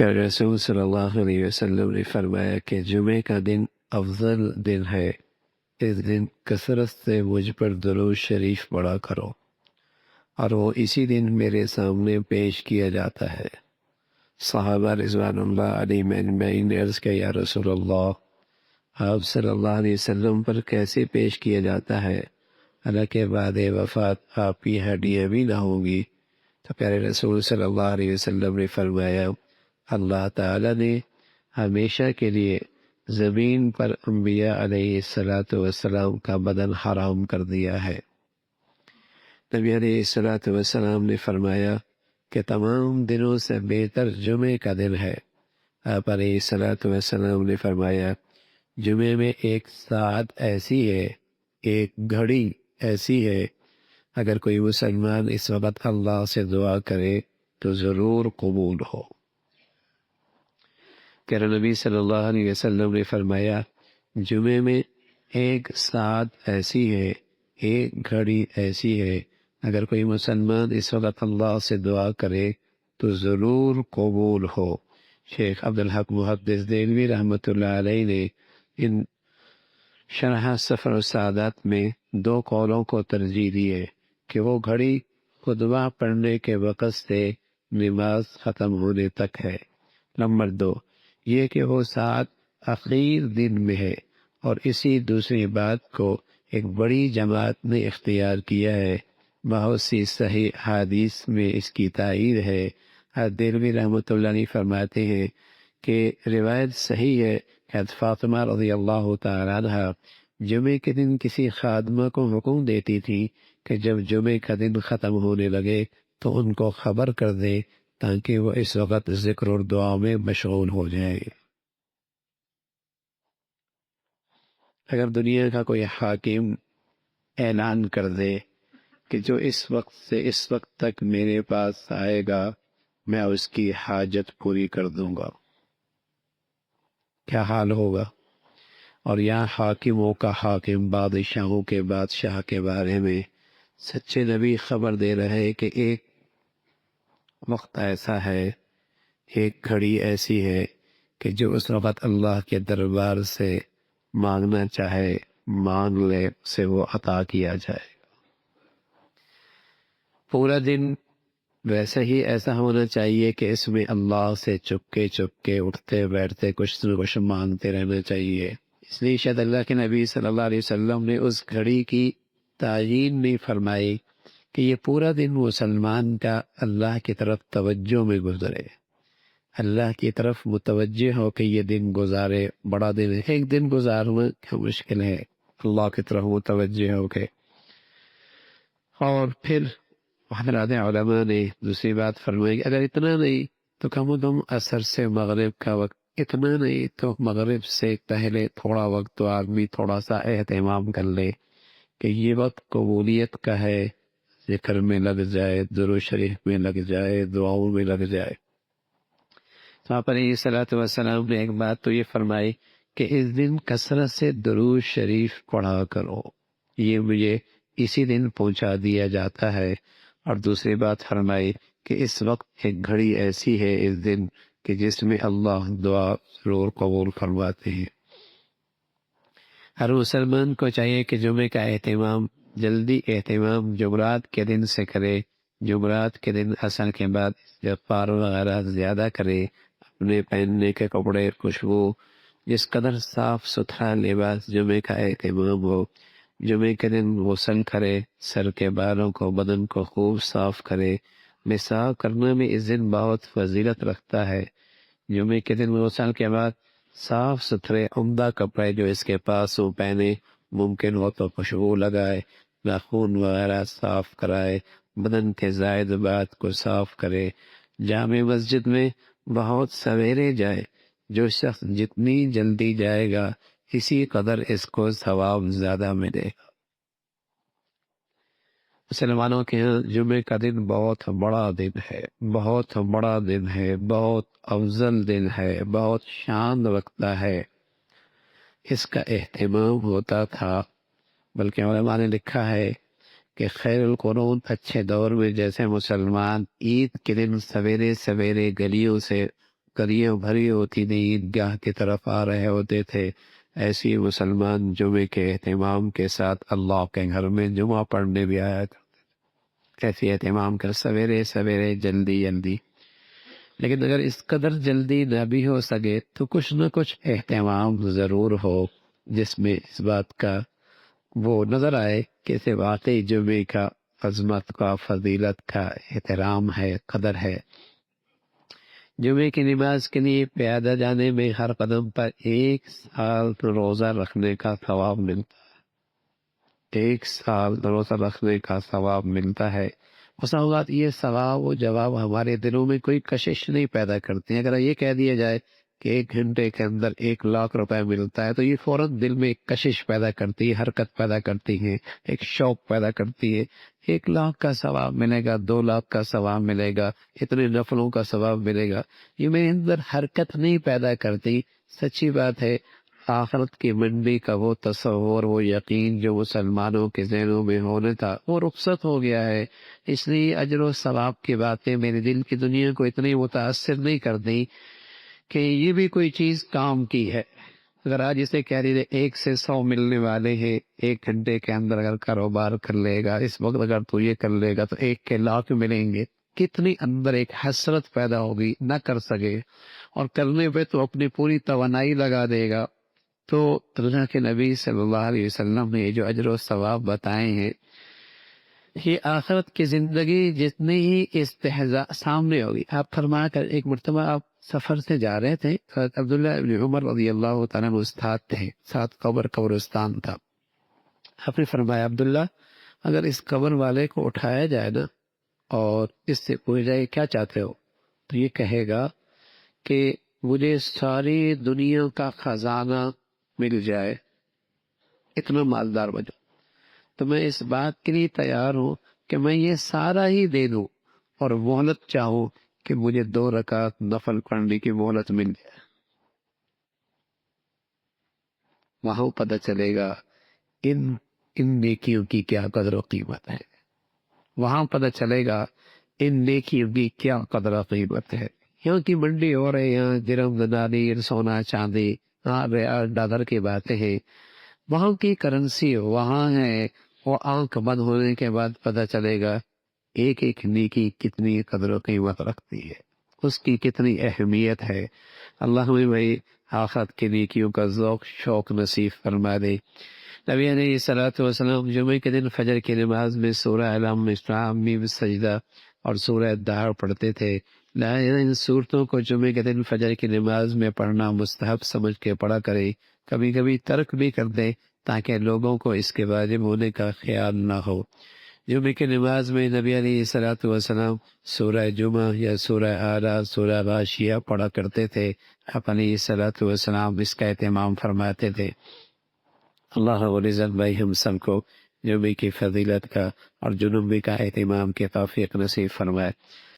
پیارے رسول صلی اللہ علیہ وسلم نے فرمایا کہ جمعے کا دن افضل دن ہے، اس دن کثرت سے مجھ پر درود شریف پڑھا کرو، اور وہ اسی دن میرے سامنے پیش کیا جاتا ہے۔ صحابہ رضوان اللہ علیہم اجمعین نے عرض کیا، یا رسول اللہ، آپ صلی اللہ علیہ وسلم پر کیسے پیش کیا جاتا ہے، حالانکہ بعد وفات آپ کی ہڈیاں بھی نہ ہوں گی؟ تو پیارے رسول صلی اللہ علیہ وسلم نے فرمایا، اللہ تعالیٰ نے ہمیشہ کے لیے زمین پر انبیاء علیہ السلام کا بدن حرام کر دیا ہے۔ نبی علیہ السلام نے فرمایا کہ تمام دنوں سے بہتر جمعے کا دن ہے۔ آپ علیہ السلام نے فرمایا، جمعے میں ایک ساعت ایسی ہے، ایک گھڑی ایسی ہے، اگر کوئی مسلمان اس وقت اللہ سے دعا کرے تو ضرور قبول ہو۔ کہ نبی صلی اللہ علیہ وسلم نے فرمایا، جمعے میں ایک ساعت ایسی ہے، ایک گھڑی ایسی ہے، اگر کوئی مسلمان اس وقت اللہ سے دعا کرے تو ضرور قبول ہو۔ شیخ عبدالحق محدث دہلوی رحمۃ اللہ علیہ نے ان شرح سفر السعادات میں دو قولوں کو ترجیح دی ہے کہ وہ گھڑی خطبہ پڑھنے کے وقت سے نماز ختم ہونے تک ہے۔ نمبر 2، یہ کہ وہ ساعت اخیر دن میں ہے، اور اسی دوسری بات کو ایک بڑی جماعت نے اختیار کیا ہے۔ بہت سی صحیح حدیث میں اس کی تائید ہے۔ دہلوی رحمۃ اللہ علیہ فرماتے ہیں کہ روایت صحیح ہے کہ فاطمہ رضی اللہ تعالیٰ عنہ جمعے کے دن کسی خادمہ کو حکم دیتی تھی کہ جب جمعے کا دن ختم ہونے لگے تو ان کو خبر کر دے تاکہ وہ اس وقت ذکر اور دعا میں مشغول ہو جائے۔ اگر دنیا کا کوئی حاکم اعلان کر دے کہ جو اس وقت سے اس وقت تک میرے پاس آئے گا میں اس کی حاجت پوری کر دوں گا، کیا حال ہوگا؟ اور یہاں حاکموں کا حاکم، بادشاہوں کے بادشاہ کے بارے میں سچے نبی خبر دے رہے کہ ایک وقت ایسا ہے، ایک گھڑی ایسی ہے کہ جو اس وقت اللہ کے دربار سے مانگنا چاہے مانگ لے، اسے وہ عطا کیا جائے۔ پورا دن ویسے ہی ایسا ہونا چاہیے کہ اس میں اللہ سے چپکے چپکے اٹھتے بیٹھتے کچھ نہ کچھ مانگتے رہنا چاہیے۔ اس لیے شاید اللہ کے نبی صلی اللہ علیہ وسلم نے اس گھڑی کی تعیین نہیں فرمائی کہ یہ پورا دن مسلمان کا اللہ کی طرف توجہ میں گزرے، اللہ کی طرف متوجہ ہو کے یہ دن گزارے۔ بڑا دن ہے، ایک دن گزارنا کیا مشکل ہے، اللہ کی طرف متوجہ ہو کے۔ اور پھر حضرات علماء نے دوسری بات فرمائی کہ اگر اتنا نہیں تو کم و کم عصر سے مغرب کا وقت، اتنا نہیں تو مغرب سے پہلے تھوڑا وقت تو آدمی تھوڑا سا اہتمام کر لے کہ یہ وقت قبولیت کا ہے، ذکر میں لگ جائے، درود شریف میں لگ جائے، دعاؤں میں لگ جائے۔ تو آپ علیہ الصلوۃ والسلام نے ایک بات تو یہ فرمائی کہ اس دن کثرت سے درود شریف پڑھا کرو، یہ مجھے اسی دن پہنچا دیا جاتا ہے۔ اور دوسری بات فرمائی کہ اس وقت ایک گھڑی ایسی ہے اس دن کہ جس میں اللہ دعا ضرور قبول فرماتے ہیں۔ ہر مسلمان کو چاہیے کہ جمعے کا اہتمام، جلدی اہتمام جمعرات کے دن سے کرے۔ جمعرات کے دن عصر کے بعد استغفار وغیرہ زیادہ کرے، اپنے پہننے کے کپڑے، خوشبو، جس قدر صاف ستھرا لباس جمعے کا اہتمام ہو۔ جمعے کے دن غسل کرے، سر کے بالوں کو، بدن کو خوب صاف کرے۔ صاف کرنے میں اس دن بہت فضیلت رکھتا ہے۔ جمعے کے دن غسل کے بعد صاف ستھرے عمدہ کپڑے جو اس کے پاس ہو پہنے، ممکن ہو تو خوشبو لگائے، ناخن وغیرہ صاف کرائے، بدن کے زائد بات کو صاف کرے۔ جامع مسجد میں بہت سویرے جائے، جو شخص جتنی جلدی جائے گا اسی قدر اس کو ثواب زیادہ ملے گا۔ مسلمانوں کے ہاں جمعے کا دن بہت بڑا دن ہے، بہت بڑا دن ہے، بہت افضل دن ہے، بہت شان رکھتا ہے۔ اس کا اہتمام ہوتا تھا، بلکہ علماء نے لکھا ہے کہ خیر القرون اچھے دور میں جیسے مسلمان عید کے دن سویرے سویرے گلیوں سے گلیاں بھری ہوتی تھیں، عیدگاہ کی طرف آ رہے ہوتے تھے، ایسے ہی مسلمان جمعے کے اہتمام کے ساتھ اللہ کے گھر میں جمعہ پڑھنے بھی آیا کرتے تھے۔ کیسے اہتمام کر سویرے سویرے جلدی جلدی، لیکن اگر اس قدر جلدی نہ بھی ہو سکے تو کچھ نہ کچھ اہتمام ضرور ہو، جس میں اس بات کا وہ نظر آئے کہ اسے واقعی جمعے کا عظمت کا، فضیلت کا احترام ہے، قدر ہے۔ جمعے کی نماز کے لیے پیادہ جانے میں ہر قدم پر 1 سال روزہ رکھنے کا ثواب ملتا ہے، 1 سال روزہ رکھنے کا ثواب ملتا ہے۔ اس اوقات یہ ثواب و جواب ہمارے دلوں میں کوئی کشش نہیں پیدا کرتے ہیں۔ اگر یہ کہہ دیا جائے کہ 1 گھنٹے کے اندر 1 لاکھ روپے ملتا ہے تو یہ فوراً دل میں ایک کشش پیدا کرتی ہے، حرکت پیدا کرتی ہے، ایک شوق پیدا کرتی ہے۔ 1 لاکھ کا ثواب ملے گا، 2 لاکھ کا ثواب ملے گا، اتنے نفلوں کا ثواب ملے گا، یہ میرے اندر حرکت نہیں پیدا کرتی۔ سچی بات ہے، آخرت کی منڈی کا وہ تصور، وہ یقین جو مسلمانوں کے ذہنوں میں ہونا تھا، وہ رخصت ہو گیا ہے۔ اس لیے اجر و ثواب کی باتیں میرے دل کی دنیا کو اتنی متاثر نہیں کرتی کہ یہ بھی کوئی چیز کام کی ہے۔ اگر آج اسے کہہ دیتے 1 سے 100 ملنے والے ہیں، 1 گھنٹے کے اندر اگر کاروبار کر لے گا، اس وقت اگر تو یہ کر لے گا تو 1 کے 1 لاکھ ملیں گے، کتنی اندر ایک حسرت پیدا ہوگی، نہ کر سکے، اور کرنے پہ تو اپنی پوری توانائی لگا دے گا۔ تو اللہ کے نبی صلی اللہ علیہ وسلم نے یہ جو اجر و ثواب بتائے ہیں، یہ آخرت کی زندگی جتنی ہی استہزاء سامنے ہوگی۔ آپ فرما کر ایک مرتبہ آپ سفر سے جا رہے تھے، حضرت عبداللہ ابن عمر رضی اللہ تعالیٰ عنہ استاد تھے، ساتھ قبرستان تھا۔ آپ نے فرمایا عبداللہ، اگر اس قبر والے کو اٹھایا جائے نا اور اس سے پوچھا جائے کیا چاہتے ہو، تو یہ کہے گا کہ مجھے ساری دنیا کا خزانہ مل جائے، اتنا مالدار بنو، تو میں اس بات کے لیے تیار ہوں کہ میں یہ سارا ہی دے دوں، اور مہلت چاہوں کہ مجھے 2 رکعت نفل پڑھنے کی مہلت مل جائے۔ وہاں پتہ چلے گا ان نیکیوں کی کیا قدر و قیمت ہے، وہاں پتہ چلے گا ان نیکیوں کی کیا قدر و قیمت ہے۔ یہاں کی منڈی ہو رہے، یہاں درہم دینار، سونا چاندی، ریال ڈالر کی باتیں ہیں، وہاں کی کرنسی وہاں ہے، وہ آنکھ بند ہونے کے بعد پتہ چلے گا ایک ایک نیکی کتنی قدر و قیمت رکھتی ہے، اس کی کتنی اہمیت ہے۔ اللہ ہمیں بھائی آخرت کی نیکیوں کا ذوق شوق نصیب فرما دے۔ نبی علیہ الصلوۃ والسلام جمعے کے دن فجر کی نماز میں سورہ الم نشرح میم سجدہ اور سورہ دہر پڑھتے تھے۔ ان صورتوں کو جمعے کے دن فجر کی نماز میں پڑھنا مستحب سمجھ کے پڑھا کرے، کبھی کبھی ترک بھی کر دے تاکہ لوگوں کو اس کے واجب ہونے کا خیال نہ ہو۔ جمعے کی نماز میں نبی علیہ الصلوۃ والسلام سورہ جمعہ یا سورہ اعراف، سورہ غاشیہ پڑھا کرتے تھے۔ آپ علیہ الصلوۃ والسلام اس کا اہتمام فرماتے تھے۔ اللہ رب العزت بھائی ہم سب کو جمعے کی فضیلت کا اور جمعے کا اہتمام کے توفیق نصیب فرمائے۔